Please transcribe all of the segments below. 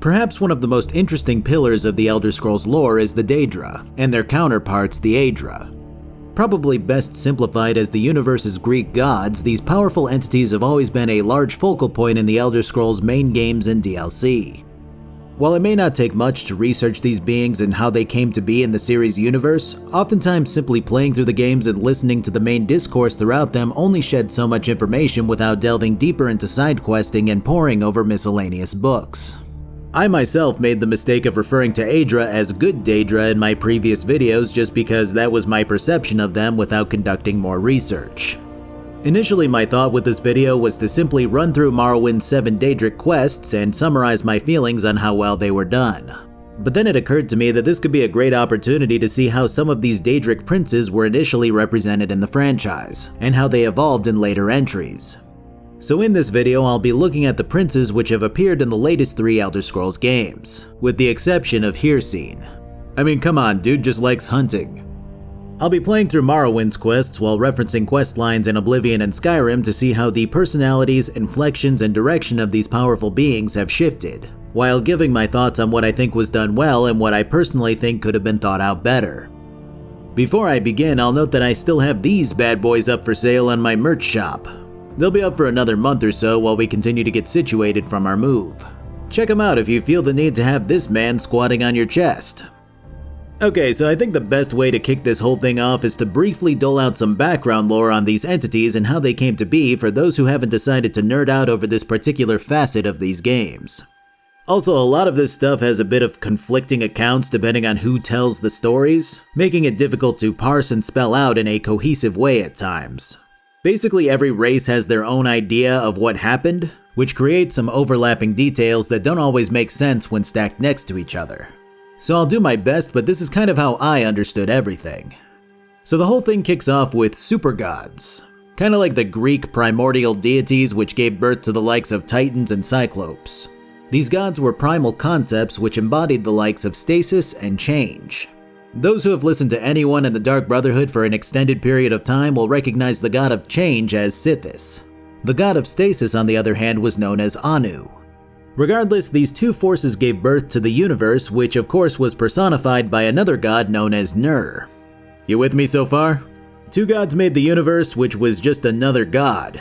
Perhaps one of the most interesting pillars of the Elder Scrolls lore is the Daedra, and their counterparts, the Aedra. Probably best simplified as the universe's Greek gods, these powerful entities have always been a large focal point in the Elder Scrolls main games and DLC. While it may not take much to research these beings and how they came to be in the series universe, oftentimes simply playing through the games and listening to the main discourse throughout them only shed so much information without delving deeper into side questing and poring over miscellaneous books. I myself made the mistake of referring to Aedra as good Daedra in my previous videos just because that was my perception of them without conducting more research. Initially, my thought with this video was to simply run through Morrowind's 7 Daedric quests and summarize my feelings on how well they were done. But then it occurred to me that this could be a great opportunity to see how some of these Daedric princes were initially represented in the franchise, and how they evolved in later entries. So in this video, I'll be looking at the princes which have appeared in the latest 3 Elder Scrolls games, with the exception of Hircine. I mean, come on, dude just likes hunting. I'll be playing through Morrowind's quests while referencing quest lines in Oblivion and Skyrim to see how the personalities, inflections, and direction of these powerful beings have shifted, while giving my thoughts on what I think was done well and what I personally think could have been thought out better. Before I begin, I'll note that I still have these bad boys up for sale on my merch shop. They'll be up for another month or so while we continue to get situated from our move. Check them out if you feel the need to have this man squatting on your chest. Okay, so I think the best way to kick this whole thing off is to briefly dole out some background lore on these entities and how they came to be for those who haven't decided to nerd out over this particular facet of these games. Also, a lot of this stuff has a bit of conflicting accounts depending on who tells the stories, making it difficult to parse and spell out in a cohesive way at times. Basically, every race has their own idea of what happened, which creates some overlapping details that don't always make sense when stacked next to each other. So I'll do my best, but this is kind of how I understood everything. So the whole thing kicks off with super gods, kind of like the Greek primordial deities which gave birth to the likes of Titans and Cyclopes. These gods were primal concepts which embodied the likes of stasis and change. Those who have listened to anyone in the Dark Brotherhood for an extended period of time will recognize the god of change as Sithis. The god of stasis, on the other hand, was known as Anu. Regardless, these two forces gave birth to the universe, which of course was personified by another god known as Nur. You with me so far? 2 gods made the universe, which was just another god.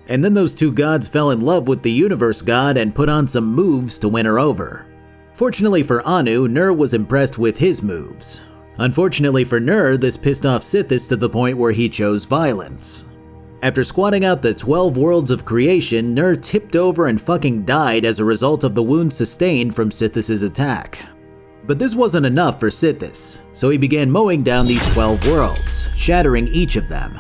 And then those 2 gods fell in love with the universe god and put on some moves to win her over. Fortunately for Anu, Nur was impressed with his moves. Unfortunately for Nur, this pissed off Sithis to the point where he chose violence. After squatting out the 12 worlds of creation, Nur tipped over and fucking died as a result of the wounds sustained from Sithis' attack. But this wasn't enough for Sithis, so he began mowing down these 12 worlds, shattering each of them.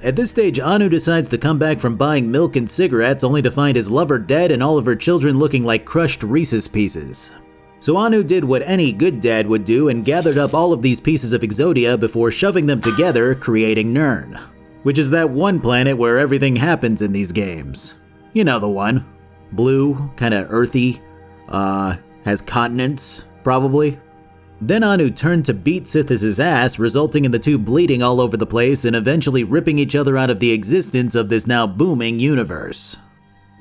At this stage, Anu decides to come back from buying milk and cigarettes only to find his lover dead and all of her children looking like crushed Reese's Pieces. So Anu did what any good dad would do and gathered up all of these pieces of Exodia before shoving them together, creating Nirn, which is that one planet where everything happens in these games. You know the one. Blue, kinda earthy, has continents, probably. Then Anu turned to beat Sithis' ass, resulting in the 2 bleeding all over the place and eventually ripping each other out of the existence of this now booming universe.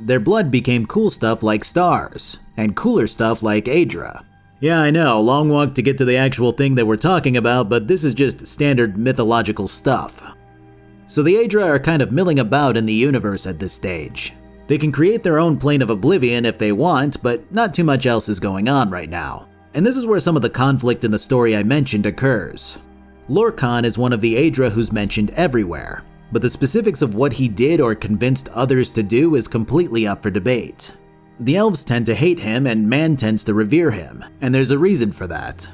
Their blood became cool stuff like stars, and cooler stuff like Aedra. Yeah, I know, long walk to get to the actual thing that we're talking about, but this is just standard mythological stuff. So the Aedra are kind of milling about in the universe at this stage. They can create their own plane of oblivion if they want, but not too much else is going on right now. And this is where some of the conflict in the story I mentioned occurs. Lorkhan is one of the Aedra who's mentioned everywhere, but the specifics of what he did or convinced others to do is completely up for debate. The elves tend to hate him and man tends to revere him, and there's a reason for that.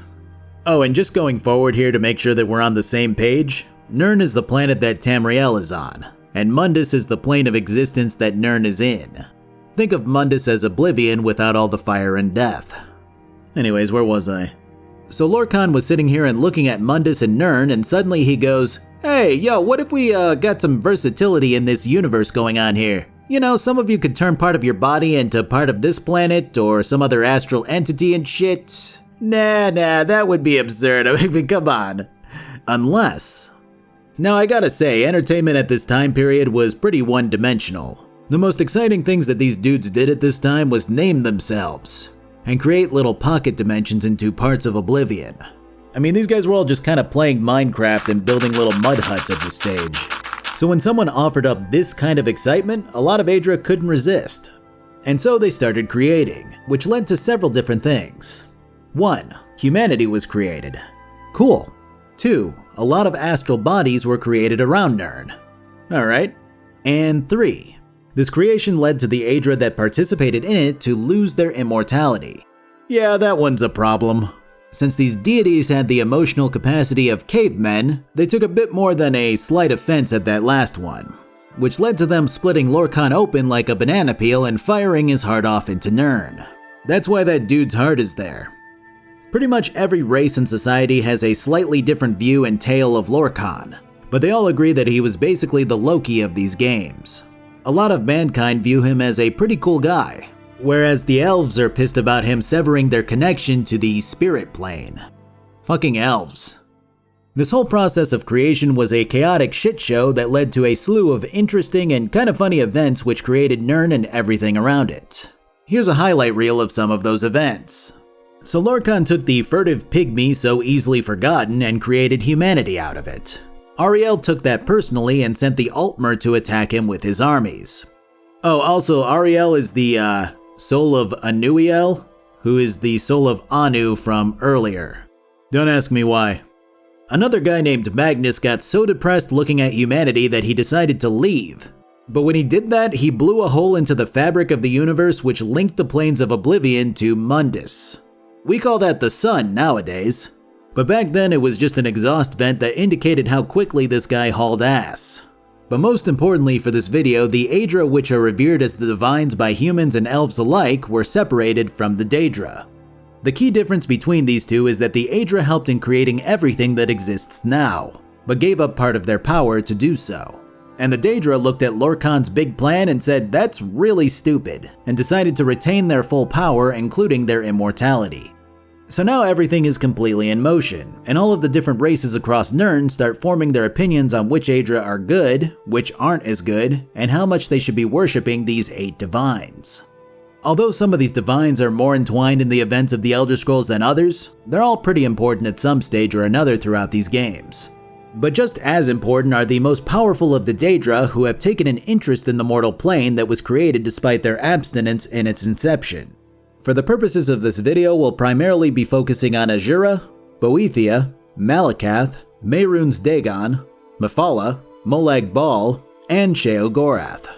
Oh, and just going forward here to make sure that we're on the same page, Nirn is the planet that Tamriel is on, and Mundus is the plane of existence that Nirn is in. Think of Mundus as Oblivion without all the fire and death. Anyways, where was I? So Lorkhan was sitting here and looking at Mundus and Nirn, and suddenly he goes, "Hey, yo, what if we got some versatility in this universe going on here? You know, some of you could turn part of your body into part of this planet or some other astral entity and shit." Nah, that would be absurd. I mean, come on. Unless. Now, I gotta say, entertainment at this time period was pretty one-dimensional. The most exciting things that these dudes did at this time was name themselves. and create little pocket dimensions into parts of Oblivion. I mean, these guys were all just kind of playing Minecraft and building little mud huts at this stage. So when someone offered up this kind of excitement, a lot of Aedra couldn't resist. And so they started creating, which led to several different things. 1. Humanity was created. Cool. 2. A lot of astral bodies were created around Nirn. Alright. And 3. This creation led to the Aedra that participated in it to lose their immortality. Yeah, that one's a problem. Since these deities had the emotional capacity of cavemen, they took a bit more than a slight offense at that last one, which led to them splitting Lorkhan open like a banana peel and firing his heart off into Nirn. That's why that dude's heart is there. Pretty much every race in society has a slightly different view and tale of Lorkhan, but they all agree that he was basically the Loki of these games. A lot of mankind view him as a pretty cool guy, whereas the elves are pissed about him severing their connection to the spirit plane. Fucking elves. This whole process of creation was a chaotic shit show that led to a slew of interesting and kind of funny events which created Nirn and everything around it. Here's a highlight reel of some of those events. So Lorkhan took the furtive pygmy so easily forgotten and created humanity out of it. Ariel took that personally and sent the Altmer to attack him with his armies. Oh, also Ariel is the soul of Anuiel, who is the soul of Anu from earlier. Don't ask me why. Another guy named Magnus got so depressed looking at humanity that he decided to leave. But when he did that, he blew a hole into the fabric of the universe which linked the planes of Oblivion to Mundus. We call that the sun nowadays. But back then it was just an exhaust vent that indicated how quickly this guy hauled ass. But most importantly for this video, the Aedra, which are revered as the divines by humans and elves alike, were separated from the Daedra. The key difference between these two is that the Aedra helped in creating everything that exists now, but gave up part of their power to do so. And the Daedra looked at Lorkhan's big plan and said that's really stupid, and decided to retain their full power, including their immortality. So now everything is completely in motion, and all of the different races across Nirn start forming their opinions on which Aedra are good, which aren't as good, and how much they should be worshipping these 8 divines. Although some of these divines are more entwined in the events of the Elder Scrolls than others, they're all pretty important at some stage or another throughout these games. But just as important are the most powerful of the Daedra, who have taken an interest in the mortal plane that was created despite their abstinence in its inception. For the purposes of this video, we'll primarily be focusing on Azura, Boethiah, Malakath, Mehrunes Dagon, Mephala, Molag Bal, and Sheogorath.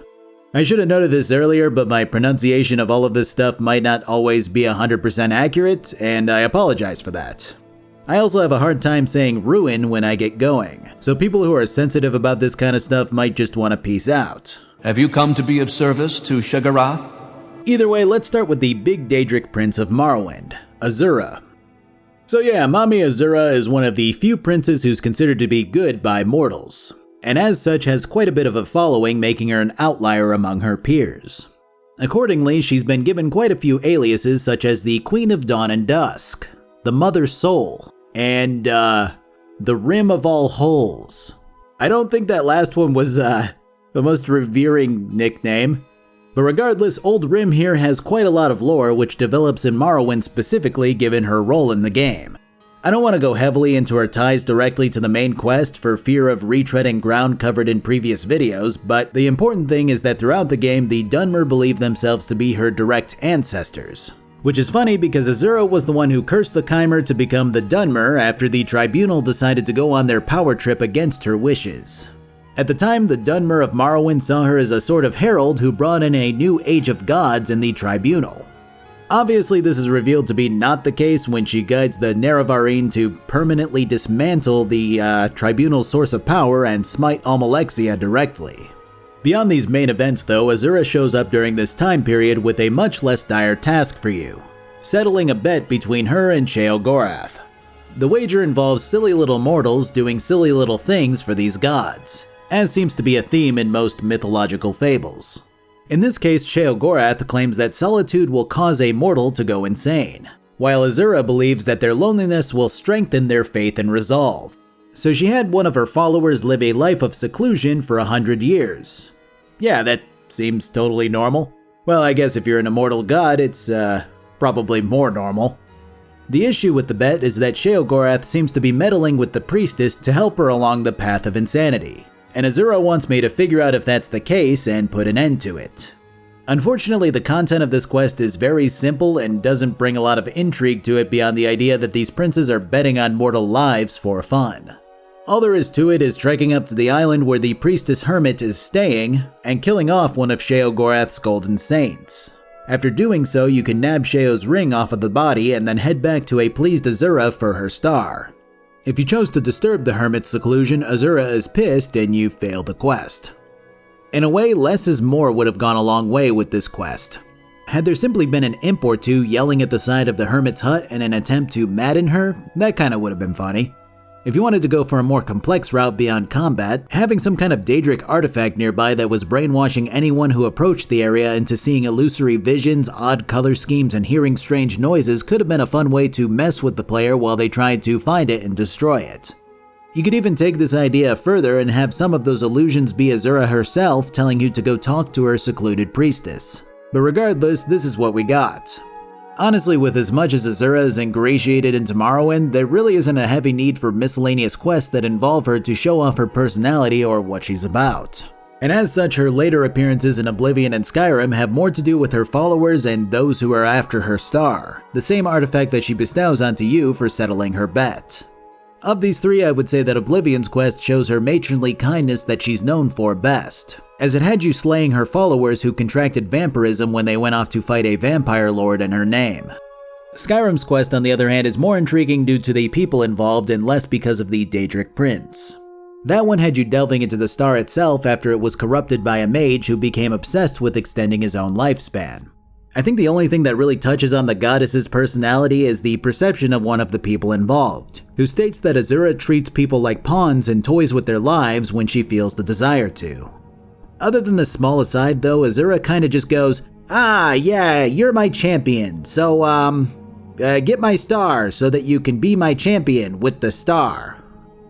I should have noted this earlier, but my pronunciation of all of this stuff might not always be 100% accurate, and I apologize for that. I also have a hard time saying ruin when I get going, so people who are sensitive about this kind of stuff might just want to peace out. Have you come to be of service to Sheogorath? Either way, let's start with the big Daedric prince of Morrowind, Azura. So yeah, Mommy Azura is one of the few princes who's considered to be good by mortals, and as such has quite a bit of a following, making her an outlier among her peers. Accordingly, she's been given quite a few aliases such as the Queen of Dawn and Dusk, the Mother Soul, and the Rim of All Holes. I don't think that last one was the most revering nickname. But regardless, Old Rim here has quite a lot of lore which develops in Morrowind specifically given her role in the game. I don't want to go heavily into her ties directly to the main quest for fear of retreading ground covered in previous videos, but the important thing is that throughout the game the Dunmer believe themselves to be her direct ancestors. Which is funny because Azura was the one who cursed the Chimer to become the Dunmer after the Tribunal decided to go on their power trip against her wishes. At the time, the Dunmer of Morrowind saw her as a sort of herald who brought in a new age of gods in the Tribunal. Obviously, this is revealed to be not the case when she guides the Nerevarine to permanently dismantle the Tribunal's source of power and smite Almalexia directly. Beyond these main events though, Azura shows up during this time period with a much less dire task for you, settling a bet between her and Sheogorath. The wager involves silly little mortals doing silly little things for these gods, as seems to be a theme in most mythological fables. In this case, Sheogorath claims that solitude will cause a mortal to go insane, while Azura believes that their loneliness will strengthen their faith and resolve. So she had one of her followers live a life of seclusion for 100 years. Yeah, that seems totally normal. Well, I guess if you're an immortal god, it's probably more normal. The issue with the bet is that Sheogorath seems to be meddling with the priestess to help her along the path of insanity, and Azura wants me to figure out if that's the case and put an end to it. Unfortunately, the content of this quest is very simple and doesn't bring a lot of intrigue to it beyond the idea that these princes are betting on mortal lives for fun. All there is to it is trekking up to the island where the priestess hermit is staying and killing off one of Sheogorath's golden saints. After doing so, you can nab Sheo's ring off of the body and then head back to a pleased Azura for her star. If you chose to disturb the hermit's seclusion, Azura is pissed and you fail the quest. In a way, less is more would have gone a long way with this quest. Had there simply been an imp or two yelling at the side of the hermit's hut in an attempt to madden her, that kinda would have been funny. If you wanted to go for a more complex route beyond combat, having some kind of Daedric artifact nearby that was brainwashing anyone who approached the area into seeing illusory visions, odd color schemes, and hearing strange noises could have been a fun way to mess with the player while they tried to find it and destroy it. You could even take this idea further and have some of those illusions be Azura herself telling you to go talk to her secluded priestess. But regardless, this is what we got. Honestly, with as much as Azura is ingratiated into Morrowind, there really isn't a heavy need for miscellaneous quests that involve her to show off her personality or what she's about. And as such, her later appearances in Oblivion and Skyrim have more to do with her followers and those who are after her star, the same artifact that she bestows onto you for settling her bet. Of these three, I would say that Oblivion's quest shows her matronly kindness that she's known for best, as it had you slaying her followers who contracted vampirism when they went off to fight a vampire lord in her name. Skyrim's quest, on the other hand, is more intriguing due to the people involved and less because of the Daedric prince. That one had you delving into the star itself after it was corrupted by a mage who became obsessed with extending his own lifespan. I think the only thing that really touches on the goddess's personality is the perception of one of the people involved, who states that Azura treats people like pawns and toys with their lives when she feels the desire to. Other than the small aside though, Azura kinda just goes, "Ah, yeah, you're my champion, so get my star so that you can be my champion with the star."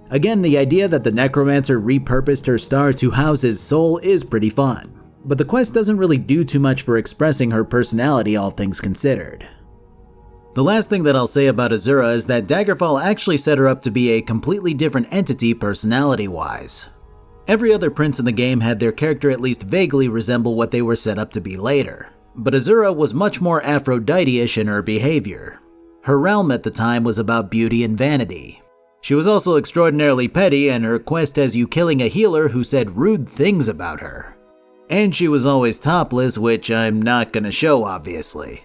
Again, the idea that the necromancer repurposed her star to house his soul is pretty fun, but the quest doesn't really do too much for expressing her personality, all things considered. The last thing that I'll say about Azura is that Daggerfall actually set her up to be a completely different entity personality-wise. Every other prince in the game had their character at least vaguely resemble what they were set up to be later, but Azura was much more Aphrodite-ish in her behavior. Her realm at the time was about beauty and vanity. She was also extraordinarily petty, and her quest has you killing a healer who said rude things about her. And she was always topless, which I'm not gonna show obviously.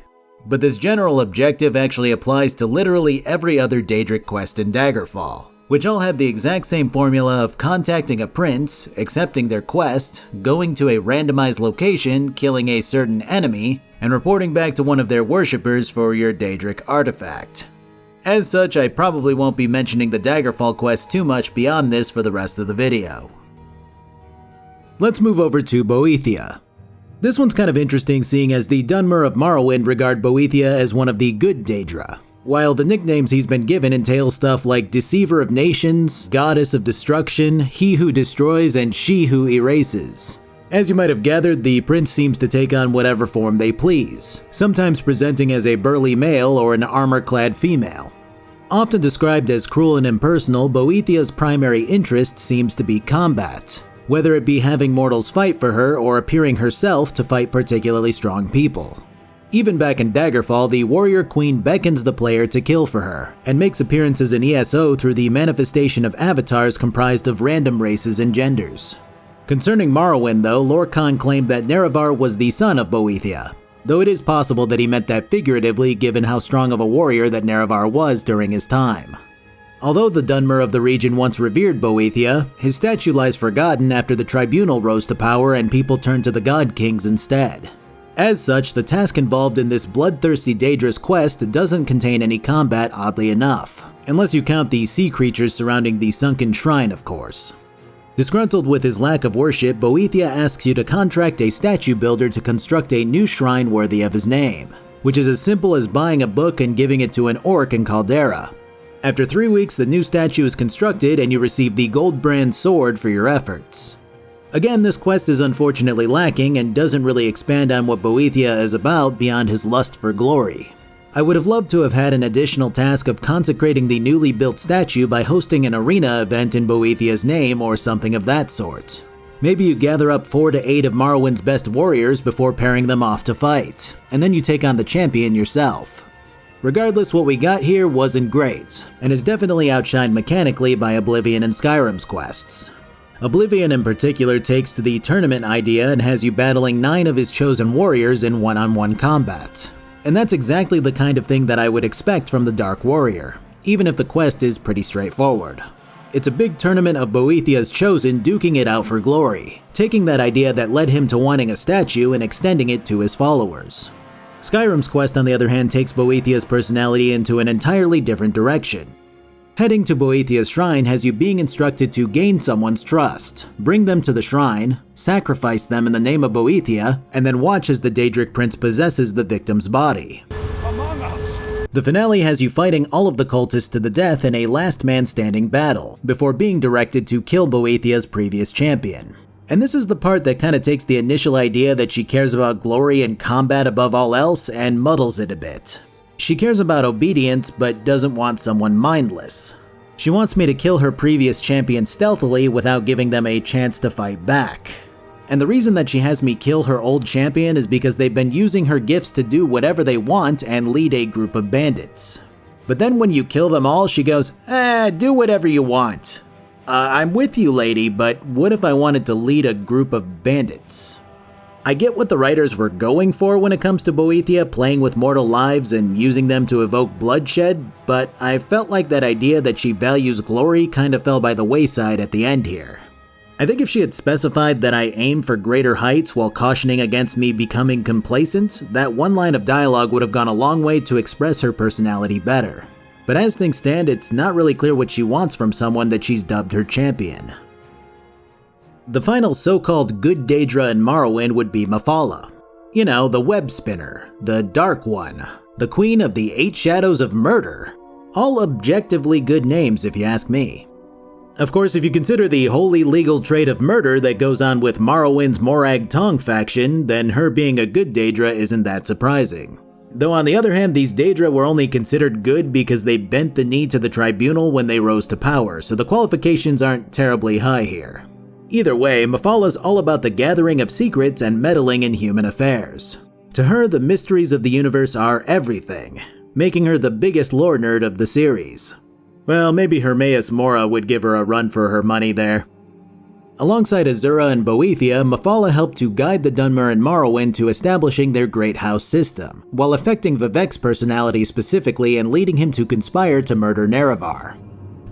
But this general objective actually applies to literally every other Daedric quest in Daggerfall, which all have the exact same formula of contacting a prince, accepting their quest, going to a randomized location, killing a certain enemy, and reporting back to one of their worshippers for your Daedric artifact. As such, I probably won't be mentioning the Daggerfall quest too much beyond this for the rest of the video. Let's move over to Boethiah. This one's kind of interesting seeing as the Dunmer of Morrowind regard Boethiah as one of the good Daedra, while the nicknames he's been given entail stuff like Deceiver of Nations, Goddess of Destruction, He Who Destroys, and She Who Erases. As you might have gathered, the prince seems to take on whatever form they please, sometimes presenting as a burly male or an armor-clad female. Often described as cruel and impersonal, Boethiah's primary interest seems to be combat, whether it be having mortals fight for her or appearing herself to fight particularly strong people. Even back in Daggerfall, the warrior queen beckons the player to kill for her, and makes appearances in ESO through the manifestation of avatars comprised of random races and genders. Concerning Morrowind though, Lorcan claimed that Nerevar was the son of Boethiah, though it is possible that he meant that figuratively given how strong of a warrior that Nerevar was during his time. Although the Dunmer of the region once revered Boethiah, his statue lies forgotten after the tribunal rose to power and people turned to the god kings instead. As such, the task involved in this bloodthirsty Daedra's quest doesn't contain any combat, oddly enough, unless you count the sea creatures surrounding the sunken shrine, of course. Disgruntled with his lack of worship, Boethiah asks you to contract a statue builder to construct a new shrine worthy of his name, which is as simple as buying a book and giving it to an orc in Caldera. After 3 weeks, the new statue is constructed and you receive the Goldbrand sword for your efforts. Again, this quest is unfortunately lacking and doesn't really expand on what Boethiah is about beyond his lust for glory. I would have loved to have had an additional task of consecrating the newly built statue by hosting an arena event in Boethiah's name or something of that sort. Maybe you gather up 4 to 8 of Morrowind's best warriors before pairing them off to fight, and then you take on the champion yourself. Regardless, what we got here wasn't great, and is definitely outshined mechanically by Oblivion and Skyrim's quests. Oblivion in particular takes to the tournament idea and has you battling 9 of his chosen warriors in one-on-one combat. And that's exactly the kind of thing that I would expect from the Dark Warrior, even if the quest is pretty straightforward. It's a big tournament of Boethiah's chosen duking it out for glory, taking that idea that led him to wanting a statue and extending it to his followers. Skyrim's quest, on the other hand, takes Boethiah's personality into an entirely different direction. Heading to Boethiah's shrine has you being instructed to gain someone's trust, bring them to the shrine, sacrifice them in the name of Boethiah, and then watch as the Daedric prince possesses the victim's body. Among us. The finale has you fighting all of the cultists to the death in a last man standing battle, before being directed to kill Boethiah's previous champion. And this is the part that kinda takes the initial idea that she cares about glory and combat above all else and muddles it a bit. She cares about obedience, but doesn't want someone mindless. She wants me to kill her previous champion stealthily without giving them a chance to fight back. And the reason that she has me kill her old champion is because they've been using her gifts to do whatever they want and lead a group of bandits. But then when you kill them all, she goes, do whatever you want. I'm with you, lady, but what if I wanted to lead a group of bandits? I get what the writers were going for when it comes to Boethiah playing with mortal lives and using them to evoke bloodshed, but I felt like that idea that she values glory kind of fell by the wayside at the end here. I think if she had specified that I aim for greater heights while cautioning against me becoming complacent, that one line of dialogue would have gone a long way to express her personality better. But as things stand, it's not really clear what she wants from someone that she's dubbed her champion. The final so-called good Daedra in Morrowind would be Mephala. You know, the web spinner, the dark one, the queen of the 8 shadows of murder. All objectively good names if you ask me. Of course, if you consider the wholly legal trade of murder that goes on with Morrowind's Molag Bal faction, then her being a good Daedra isn't that surprising. Though on the other hand, these Daedra were only considered good because they bent the knee to the tribunal when they rose to power, so the qualifications aren't terribly high here. Either way, Mephala's all about the gathering of secrets and meddling in human affairs. To her, the mysteries of the universe are everything, making her the biggest lore nerd of the series. Well, maybe Hermaeus Mora would give her a run for her money there. Alongside Azura and Boethiah, Mephala helped to guide the Dunmer and Morrowind to establishing their Great House system, while affecting Vivek's personality specifically and leading him to conspire to murder Nerevar.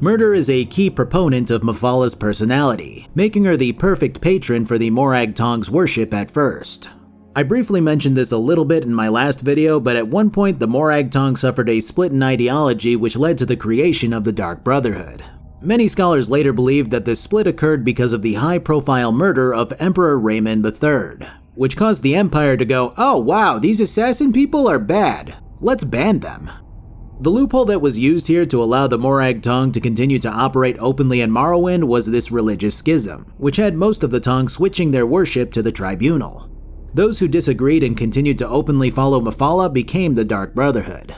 Murder is a key proponent of Mephala's personality, making her the perfect patron for the Morag Tong's worship at first. I briefly mentioned this a little bit in my last video, but at one point the Morag Tong suffered a split in ideology which led to the creation of the Dark Brotherhood. Many scholars later believed that this split occurred because of the high-profile murder of Emperor Raymond III, which caused the Empire to go, "Oh wow, these assassin people are bad. Let's ban them." The loophole that was used here to allow the Morag Tong to continue to operate openly in Morrowind was this religious schism, which had most of the Tong switching their worship to the tribunal. Those who disagreed and continued to openly follow Mephala became the Dark Brotherhood.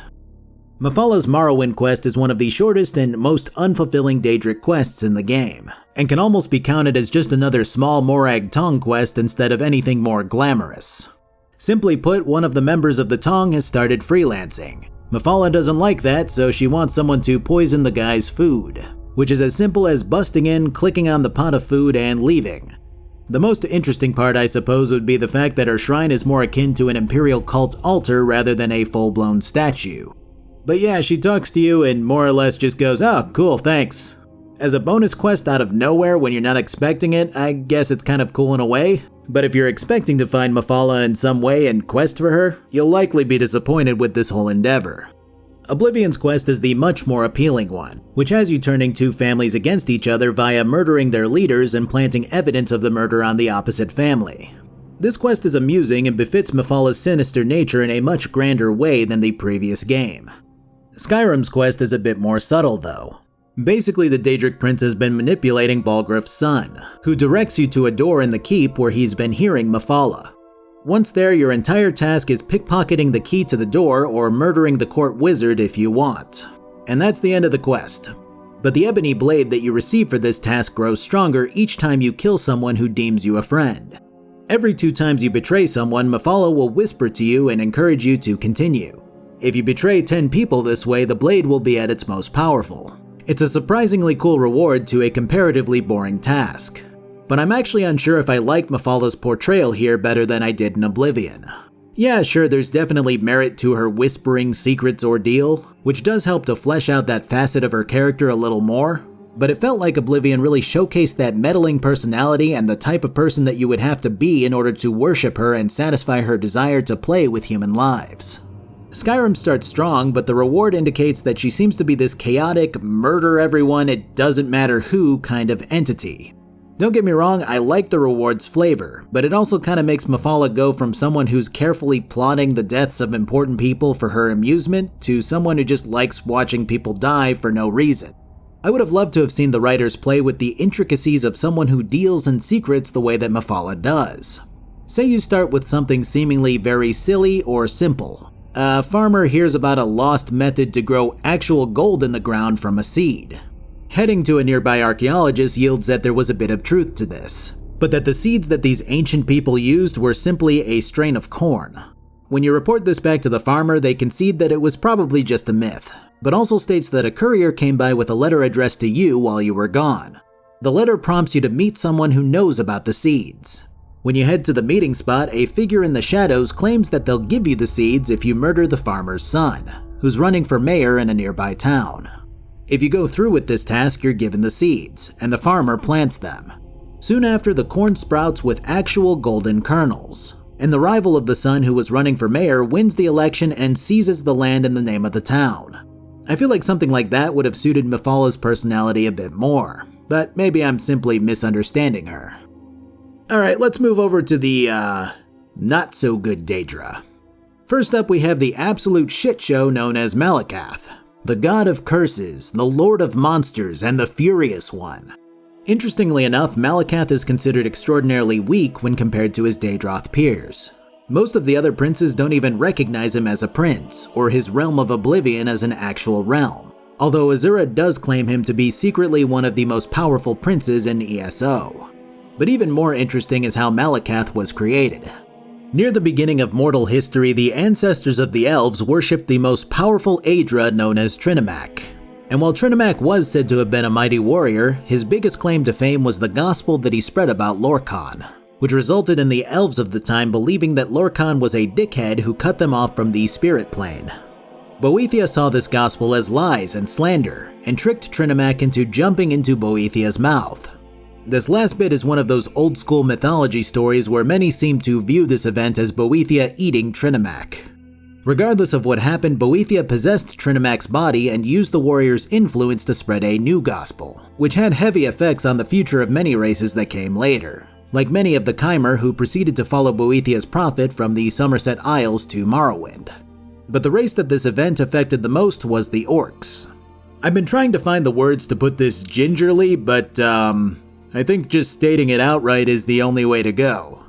Mephala's Morrowind quest is one of the shortest and most unfulfilling Daedric quests in the game, and can almost be counted as just another small Morag Tong quest instead of anything more glamorous. Simply put, one of the members of the Tong has started freelancing. Mephala doesn't like that, so she wants someone to poison the guy's food, which is as simple as busting in, clicking on the pot of food, and leaving. The most interesting part, I suppose, would be the fact that her shrine is more akin to an imperial cult altar rather than a full-blown statue. But yeah, she talks to you and more or less just goes, "Oh, cool, thanks." As a bonus quest out of nowhere when you're not expecting it, I guess it's kind of cool in a way. But if you're expecting to find Mephala in some way and quest for her, you'll likely be disappointed with this whole endeavor. Oblivion's quest is the much more appealing one, which has you turning 2 families against each other via murdering their leaders and planting evidence of the murder on the opposite family. This quest is amusing and befits Mephala's sinister nature in a much grander way than the previous game. Skyrim's quest is a bit more subtle though. Basically, the Daedric prince has been manipulating Balgruuf's son, who directs you to a door in the keep where he's been hearing Mephala. Once there, your entire task is pickpocketing the key to the door or murdering the court wizard if you want. And that's the end of the quest. But the ebony blade that you receive for this task grows stronger each time you kill someone who deems you a friend. Every 2 times you betray someone, Mephala will whisper to you and encourage you to continue. If you betray 10 people this way, the blade will be at its most powerful. It's a surprisingly cool reward to a comparatively boring task. But I'm actually unsure if I like Mephala's portrayal here better than I did in Oblivion. Yeah, sure, there's definitely merit to her whispering secrets ordeal, which does help to flesh out that facet of her character a little more, but it felt like Oblivion really showcased that meddling personality and the type of person that you would have to be in order to worship her and satisfy her desire to play with human lives. Skyrim starts strong, but the reward indicates that she seems to be this chaotic, murder everyone, it doesn't matter who kind of entity. Don't get me wrong, I like the reward's flavor, but it also kind of makes Mephala go from someone who's carefully plotting the deaths of important people for her amusement to someone who just likes watching people die for no reason. I would have loved to have seen the writers play with the intricacies of someone who deals in secrets the way that Mephala does. Say you start with something seemingly very silly or simple. A farmer hears about a lost method to grow actual gold in the ground from a seed. Heading to a nearby archaeologist yields that there was a bit of truth to this, but that the seeds that these ancient people used were simply a strain of corn. When you report this back to the farmer, they concede that it was probably just a myth, but also states that a courier came by with a letter addressed to you while you were gone. The letter prompts you to meet someone who knows about the seeds. When you head to the meeting spot, a figure in the shadows claims that they'll give you the seeds if you murder the farmer's son, who's running for mayor in a nearby town. If you go through with this task, you're given the seeds, and the farmer plants them. Soon after, the corn sprouts with actual golden kernels, and the rival of the son who was running for mayor wins the election and seizes the land in the name of the town. I feel like something like that would have suited Mephala's personality a bit more, but maybe I'm simply misunderstanding her. Alright, let's move over to the, not-so-good Daedra. First up, we have the absolute shit show known as Malakath, the god of curses, the lord of monsters, and the furious one. Interestingly enough, Malakath is considered extraordinarily weak when compared to his Daedroth peers. Most of the other princes don't even recognize him as a prince, or his realm of oblivion as an actual realm, although Azura does claim him to be secretly one of the most powerful princes in ESO. But even more interesting is how Malakath was created. Near the beginning of mortal history, the ancestors of the elves worshipped the most powerful Aedra known as Trinimac. And while Trinimac was said to have been a mighty warrior, his biggest claim to fame was the gospel that he spread about Lorkhan, which resulted in the elves of the time believing that Lorkhan was a dickhead who cut them off from the spirit plane. Boethiah saw this gospel as lies and slander, and tricked Trinimac into jumping into Boethiah's mouth. This last bit is one of those old school mythology stories where many seem to view this event as Boethiah eating Trinimac. Regardless of what happened, Boethiah possessed Trinimac's body and used the warrior's influence to spread a new gospel, which had heavy effects on the future of many races that came later, like many of the Chimer who proceeded to follow Boethiah's prophet from the Somerset Isles to Morrowind. But the race that this event affected the most was the Orcs. I've been trying to find the words to put this gingerly, but I think just stating it outright is the only way to go.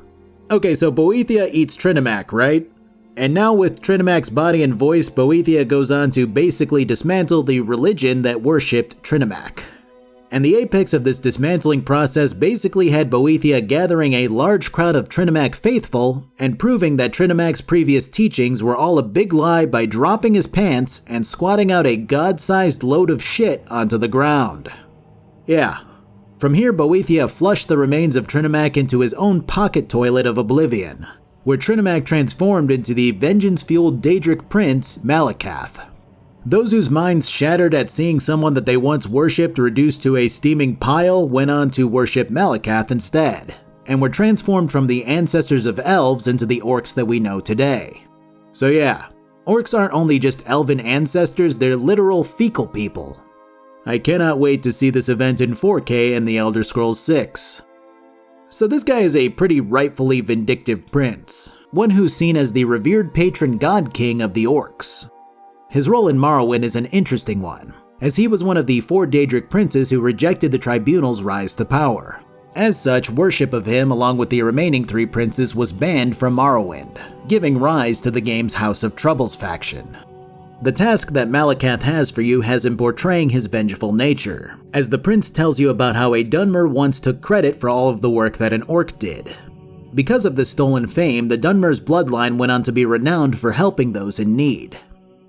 Okay, so Boethiah eats Trinimac, right? And now with Trinimac's body and voice, Boethiah goes on to basically dismantle the religion that worshipped Trinimac. And the apex of this dismantling process basically had Boethiah gathering a large crowd of Trinimac faithful and proving that Trinimac's previous teachings were all a big lie by dropping his pants and squatting out a god-sized load of shit onto the ground. Yeah. From here, Boethiah flushed the remains of Trinimac into his own pocket toilet of oblivion, where Trinimac transformed into the vengeance-fueled Daedric prince, Malakath. Those whose minds shattered at seeing someone that they once worshipped reduced to a steaming pile went on to worship Malakath instead, and were transformed from the ancestors of elves into the orcs that we know today. So yeah, orcs aren't only just elven ancestors, they're literal fecal people. I cannot wait to see this event in 4K in The Elder Scrolls 6. So this guy is a pretty rightfully vindictive prince, one who's seen as the revered patron god king of the orcs. His role in Morrowind is an interesting one, as he was one of the 4 Daedric princes who rejected the tribunal's rise to power. As such, worship of him along with the remaining 3 princes was banned from Morrowind, giving rise to the game's House of Troubles faction. The task that Malakath has for you has him portraying his vengeful nature, as the prince tells you about how a Dunmer once took credit for all of the work that an orc did. Because of this stolen fame, the Dunmer's bloodline went on to be renowned for helping those in need.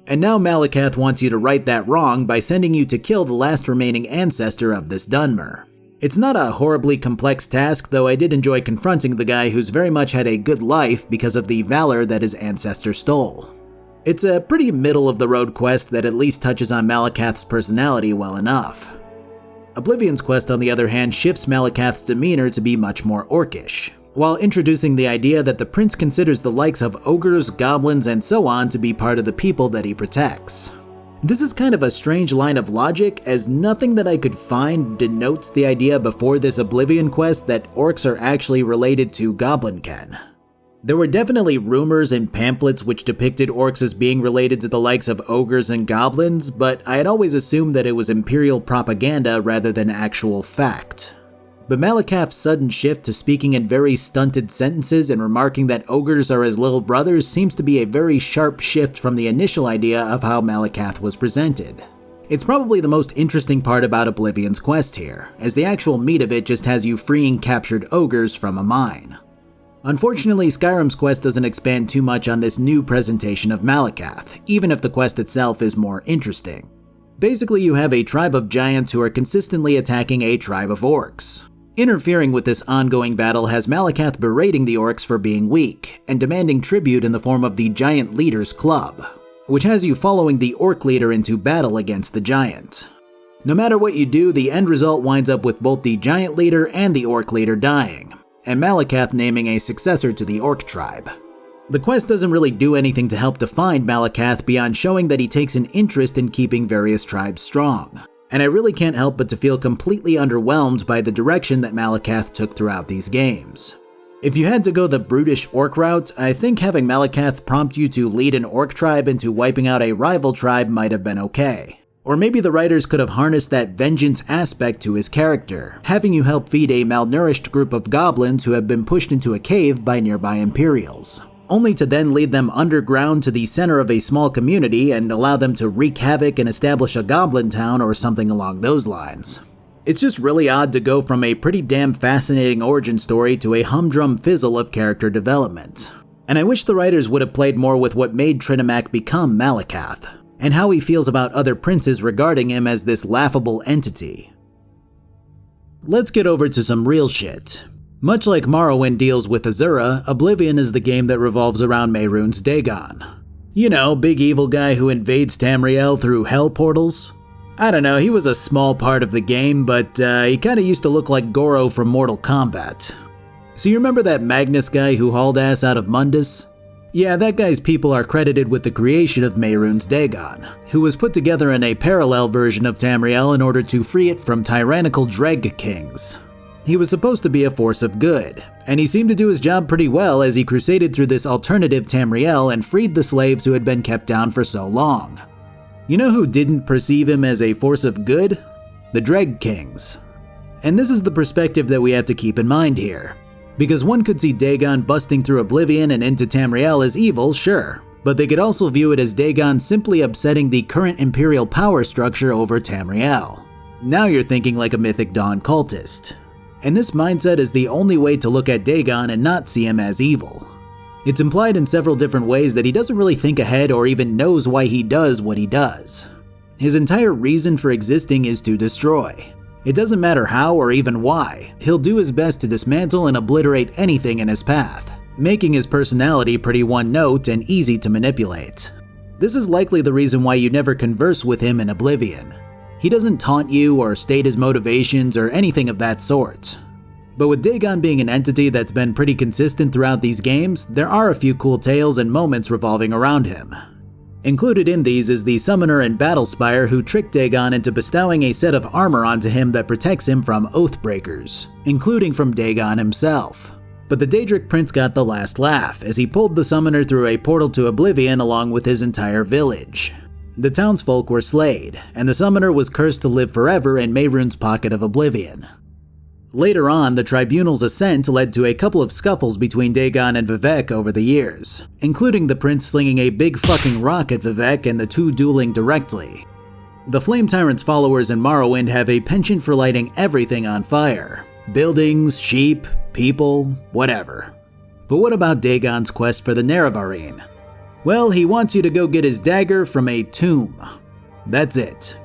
And now Malakath wants you to right that wrong by sending you to kill the last remaining ancestor of this Dunmer. It's not a horribly complex task, though I did enjoy confronting the guy who's very much had a good life because of the valor that his ancestor stole. It's a pretty middle-of-the-road quest that at least touches on Malakath's personality well enough. Oblivion's quest, on the other hand, shifts Malakath's demeanor to be much more orcish, while introducing the idea that the prince considers the likes of ogres, goblins, and so on to be part of the people that he protects. This is kind of a strange line of logic, as nothing that I could find denotes the idea before this Oblivion quest that orcs are actually related to Goblinken. There were definitely rumors and pamphlets which depicted orcs as being related to the likes of ogres and goblins, but I had always assumed that it was imperial propaganda rather than actual fact. But Malakath's sudden shift to speaking in very stunted sentences and remarking that ogres are his little brothers seems to be a very sharp shift from the initial idea of how Malakath was presented. It's probably the most interesting part about Oblivion's quest here, as the actual meat of it just has you freeing captured ogres from a mine. Unfortunately, Skyrim's quest doesn't expand too much on this new presentation of Malakath, even if the quest itself is more interesting. Basically, you have a tribe of giants who are consistently attacking a tribe of orcs. Interfering with this ongoing battle has Malakath berating the orcs for being weak, and demanding tribute in the form of the Giant Leaders Club, which has you following the orc leader into battle against the giant. No matter what you do, the end result winds up with both the giant leader and the orc leader dying, and Malakath naming a successor to the orc tribe. The quest doesn't really do anything to help define Malakath beyond showing that he takes an interest in keeping various tribes strong. And I really can't help but to feel completely underwhelmed by the direction that Malakath took throughout these games. If you had to go the brutish orc route, I think having Malakath prompt you to lead an orc tribe into wiping out a rival tribe might have been okay. Or maybe the writers could have harnessed that vengeance aspect to his character, having you help feed a malnourished group of goblins who have been pushed into a cave by nearby Imperials, only to then lead them underground to the center of a small community and allow them to wreak havoc and establish a goblin town or something along those lines. It's just really odd to go from a pretty damn fascinating origin story to a humdrum fizzle of character development. And I wish the writers would have played more with what made Trinimac become Malakath, and how he feels about other princes regarding him as this laughable entity. Let's get over to some real shit. Much like Morrowind deals with Azura, Oblivion is the game that revolves around Mehrunes Dagon. You know, big evil guy who invades Tamriel through hell portals? I don't know, he was a small part of the game, but he kinda used to look like Goro from Mortal Kombat. So you remember that Magnus guy who hauled ass out of Mundus? Yeah, that guy's people are credited with the creation of Mehrunes Dagon, who was put together in a parallel version of Tamriel in order to free it from tyrannical Dreg kings. He was supposed to be a force of good, and he seemed to do his job pretty well as he crusaded through this alternative Tamriel and freed the slaves who had been kept down for so long. You know who didn't perceive him as a force of good? The Dreg kings. And this is the perspective that we have to keep in mind here. Because one could see Dagon busting through Oblivion and into Tamriel as evil, sure, but they could also view it as Dagon simply upsetting the current imperial power structure over Tamriel. Now you're thinking like a Mythic Dawn cultist. And this mindset is the only way to look at Dagon and not see him as evil. It's implied in several different ways that he doesn't really think ahead or even knows why he does what he does. His entire reason for existing is to destroy. It doesn't matter how or even why, he'll do his best to dismantle and obliterate anything in his path, making his personality pretty one-note and easy to manipulate. This is likely the reason why you never converse with him in Oblivion. He doesn't taunt you or state his motivations or anything of that sort. But with Dagon being an entity that's been pretty consistent throughout these games, there are a few cool tales and moments revolving around him. Included in these is the summoner and Battlespire who tricked Dagon into bestowing a set of armor onto him that protects him from Oathbreakers, including from Dagon himself. But the Daedric prince got the last laugh as he pulled the summoner through a portal to Oblivion along with his entire village. The townsfolk were slayed, and the summoner was cursed to live forever in Mehrunes' pocket of Oblivion. Later on, the Tribunal's ascent led to a couple of scuffles between Dagon and Vivec over the years, including the prince slinging a big fucking rock at Vivec and the two dueling directly. The Flame Tyrant's followers in Morrowind have a penchant for lighting everything on fire. Buildings, sheep, people, whatever. But what about Dagon's quest for the Nerevarine? Well, he wants you to go get his dagger from a tomb. That's it.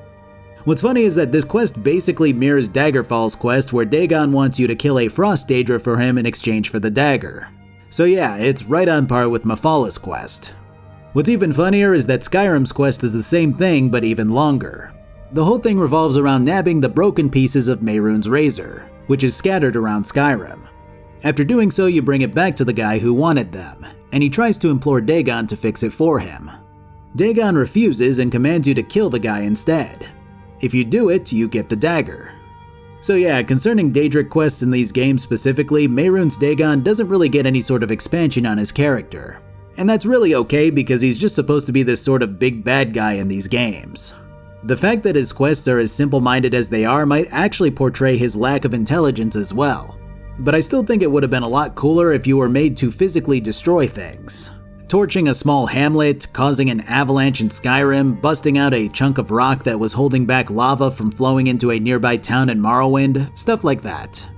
What's funny is that this quest basically mirrors Daggerfall's quest, where Dagon wants you to kill a Frost Daedra for him in exchange for the dagger. So yeah, it's right on par with Mephala's quest. What's even funnier is that Skyrim's quest is the same thing, but even longer. The whole thing revolves around nabbing the broken pieces of Mehrunes' razor, which is scattered around Skyrim. After doing so, you bring it back to the guy who wanted them, and he tries to implore Dagon to fix it for him. Dagon refuses and commands you to kill the guy instead. If you do it, you get the dagger. So yeah, concerning Daedric quests in these games specifically, Mehrunes Dagon doesn't really get any sort of expansion on his character. And that's really okay because he's just supposed to be this sort of big bad guy in these games. The fact that his quests are as simple-minded as they are might actually portray his lack of intelligence as well. But I still think it would have been a lot cooler if you were made to physically destroy things. Torching a small hamlet, causing an avalanche in Skyrim, busting out a chunk of rock that was holding back lava from flowing into a nearby town in Morrowind, stuff like that.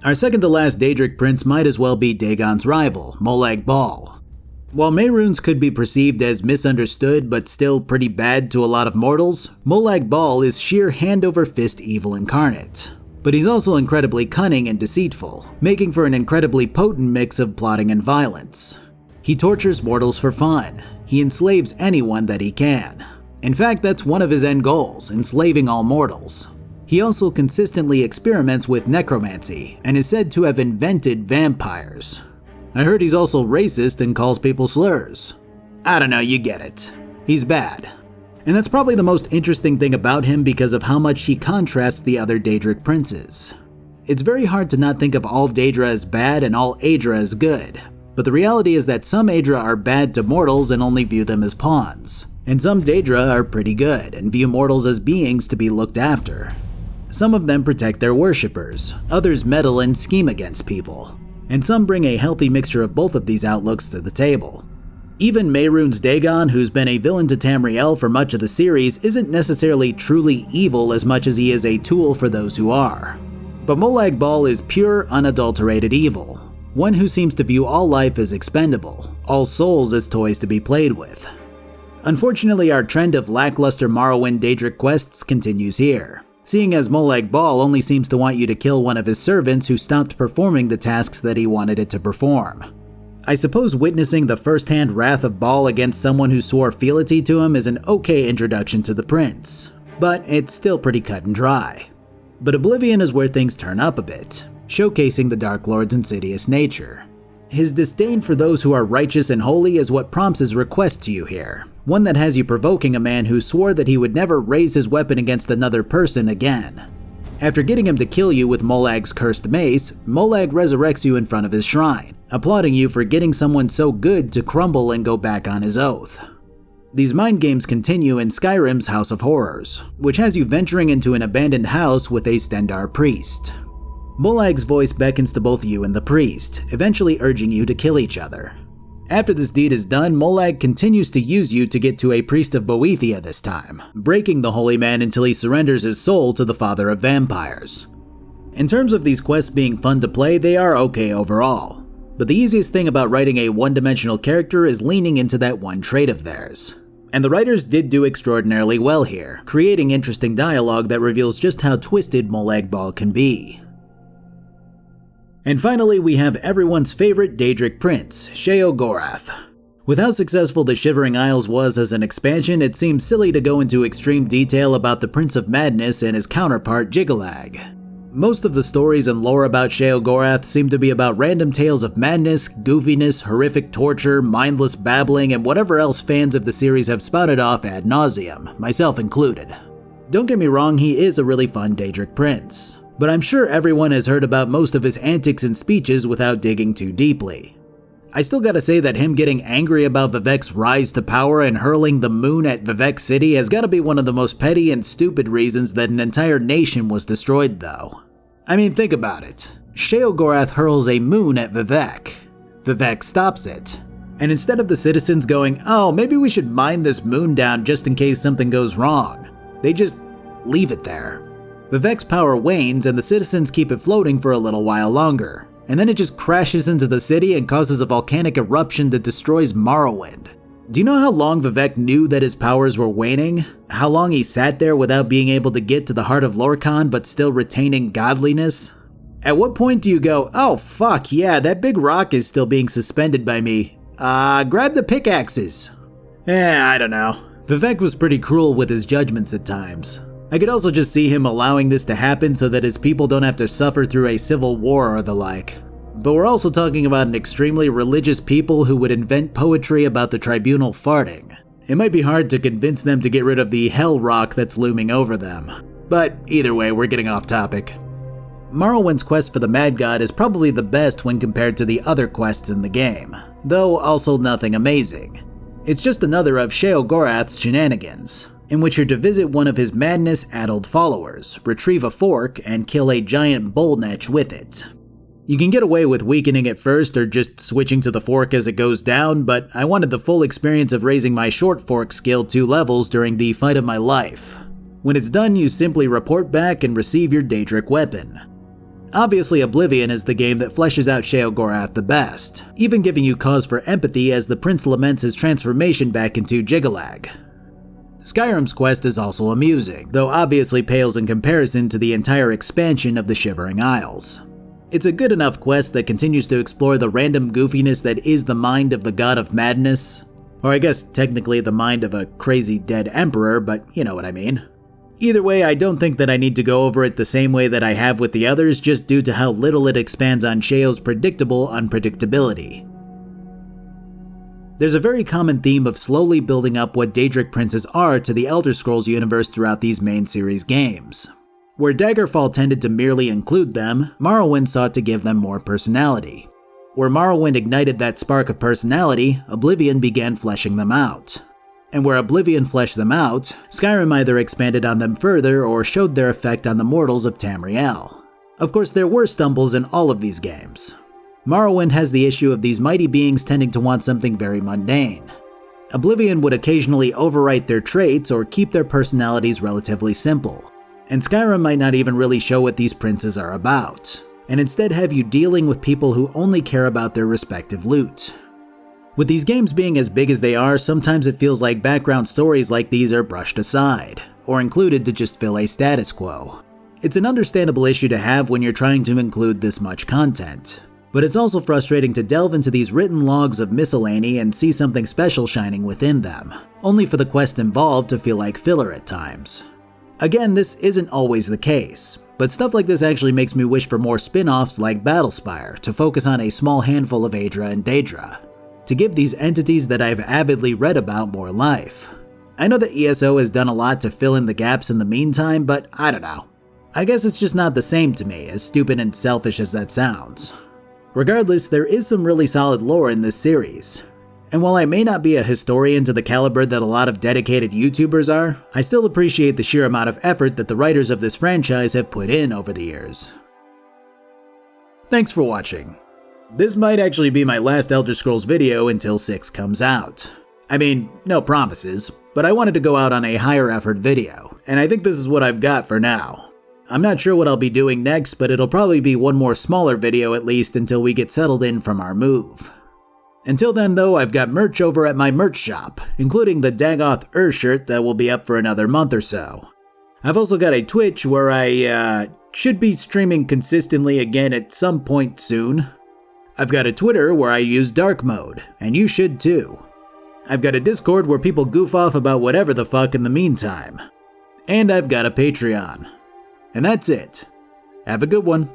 Our second to last Daedric prince might as well be Dagon's rival, Molag Bal. While Mehrunes could be perceived as misunderstood but still pretty bad to a lot of mortals, Molag Bal is sheer hand-over-fist evil incarnate. But he's also incredibly cunning and deceitful, making for an incredibly potent mix of plotting and violence. He tortures mortals for fun. He enslaves anyone that he can. In fact, that's one of his end goals, enslaving all mortals. He also consistently experiments with necromancy, and is said to have invented vampires. I heard he's also racist and calls people slurs. I don't know, you get it. He's bad. And that's probably the most interesting thing about him because of how much he contrasts the other Daedric princes. It's very hard to not think of all Daedra as bad and all Aedra as good. But the reality is that some Aedra are bad to mortals and only view them as pawns. And some Daedra are pretty good and view mortals as beings to be looked after. Some of them protect their worshippers, others meddle and scheme against people. And some bring a healthy mixture of both of these outlooks to the table. Even Mehrunes Dagon, who's been a villain to Tamriel for much of the series, isn't necessarily truly evil as much as he is a tool for those who are. But Molag Bal is pure, unadulterated evil. One who seems to view all life as expendable, all souls as toys to be played with. Unfortunately, our trend of lackluster Morrowind Daedric quests continues here, seeing as Molag Bal only seems to want you to kill one of his servants who stopped performing the tasks that he wanted it to perform. I suppose witnessing the first-hand wrath of Bal against someone who swore fealty to him is an okay introduction to the prince, but it's still pretty cut and dry. But Oblivion is where things turn up a bit, showcasing the Dark Lord's insidious nature. His disdain for those who are righteous and holy is what prompts his request to you here, one that has you provoking a man who swore that he would never raise his weapon against another person again. After getting him to kill you with Molag's cursed mace, Molag resurrects you in front of his shrine, applauding you for getting someone so good to crumble and go back on his oath. These mind games continue in Skyrim's House of Horrors, which has you venturing into an abandoned house with a Stendarr priest. Molag's voice beckons to both you and the priest, eventually urging you to kill each other. After this deed is done, Molag continues to use you to get to a priest of Boethiah this time, breaking the holy man until he surrenders his soul to the father of vampires. In terms of these quests being fun to play, they are okay overall. But the easiest thing about writing a one-dimensional character is leaning into that one trait of theirs. And the writers did do extraordinarily well here, creating interesting dialogue that reveals just how twisted Molag Bal can be. And finally, we have everyone's favorite Daedric prince, Sheogorath. With how successful the Shivering Isles was as an expansion, it seems silly to go into extreme detail about the Prince of Madness and his counterpart Jyggalag. Most of the stories and lore about Sheogorath seem to be about random tales of madness, goofiness, horrific torture, mindless babbling, and whatever else fans of the series have spouted off ad nauseum, myself included. Don't get me wrong, he is a really fun Daedric prince, but I'm sure everyone has heard about most of his antics and speeches without digging too deeply. I still gotta say that him getting angry about Vivec's rise to power and hurling the moon at Vivec City has gotta be one of the most petty and stupid reasons that an entire nation was destroyed though. I mean, think about it. Sheogorath hurls a moon at Vivec. Vivec stops it. And instead of the citizens going, oh, maybe we should mine this moon down just in case something goes wrong, they just leave it there. Vivec's power wanes and the citizens keep it floating for a little while longer, and then it just crashes into the city and causes a volcanic eruption that destroys Morrowind. Do you know how long Vivec knew that his powers were waning? How long he sat there without being able to get to the heart of Lorkhan but still retaining godliness? At what point do you go, oh fuck yeah, that big rock is still being suspended by me. Grab the pickaxes. I don't know. Vivec was pretty cruel with his judgments at times. I could also just see him allowing this to happen so that his people don't have to suffer through a civil war or the like. But we're also talking about an extremely religious people who would invent poetry about the tribunal farting. It might be hard to convince them to get rid of the hell rock that's looming over them. But either way, we're getting off topic. Morrowind's quest for the Mad God is probably the best when compared to the other quests in the game, though also nothing amazing. It's just another of Sheogorath's shenanigans, in which you're to visit one of his madness-addled followers, retrieve a fork, and kill a giant bullnetch with it. You can get away with weakening it first or just switching to the fork as it goes down, but I wanted the full experience of raising my short fork skill 2 levels during the fight of my life. When it's done, you simply report back and receive your Daedric weapon. Obviously, Oblivion is the game that fleshes out Sheogorath the best, even giving you cause for empathy as the prince laments his transformation back into Gigalag. Skyrim's quest is also amusing, though obviously pales in comparison to the entire expansion of the Shivering Isles. It's a good enough quest that continues to explore the random goofiness that is the mind of the God of Madness, or I guess technically the mind of a crazy dead emperor, but you know what I mean. Either way, I don't think that I need to go over it the same way that I have with the others, just due to how little it expands on Sheo's predictable unpredictability. There's a very common theme of slowly building up what Daedric princes are to the Elder Scrolls universe throughout these main series games. Where Daggerfall tended to merely include them, Morrowind sought to give them more personality. Where Morrowind ignited that spark of personality, Oblivion began fleshing them out. And where Oblivion fleshed them out, Skyrim either expanded on them further or showed their effect on the mortals of Tamriel. Of course, there were stumbles in all of these games. Morrowind has the issue of these mighty beings tending to want something very mundane. Oblivion would occasionally overwrite their traits or keep their personalities relatively simple. And Skyrim might not even really show what these princes are about, and instead have you dealing with people who only care about their respective loot. With these games being as big as they are, sometimes it feels like background stories like these are brushed aside, or included to just fill a status quo. It's an understandable issue to have when you're trying to include this much content, but it's also frustrating to delve into these written logs of miscellany and see something special shining within them, only for the quest involved to feel like filler at times. Again, this isn't always the case, but stuff like this actually makes me wish for more spin-offs like Battlespire to focus on a small handful of Aedra and Daedra, to give these entities that I've avidly read about more life. I know that ESO has done a lot to fill in the gaps in the meantime, but I don't know. I guess it's just not the same to me, as stupid and selfish as that sounds. Regardless, there is some really solid lore in this series. And while I may not be a historian to the caliber that a lot of dedicated YouTubers are, I still appreciate the sheer amount of effort that the writers of this franchise have put in over the years. Thanks for watching. This might actually be my last Elder Scrolls video until 6 comes out. I mean, no promises, but I wanted to go out on a higher effort video, and I think this is what I've got for now. I'm not sure what I'll be doing next, but it'll probably be one more smaller video at least until we get settled in from our move. Until then though, I've got merch over at my merch shop, including the Dagoth shirt that will be up for another month or so. I've also got a Twitch where I should be streaming consistently again at some point soon. I've got a Twitter where I use dark mode, and you should too. I've got a Discord where people goof off about whatever the fuck in the meantime. And I've got a Patreon. And that's it. Have a good one.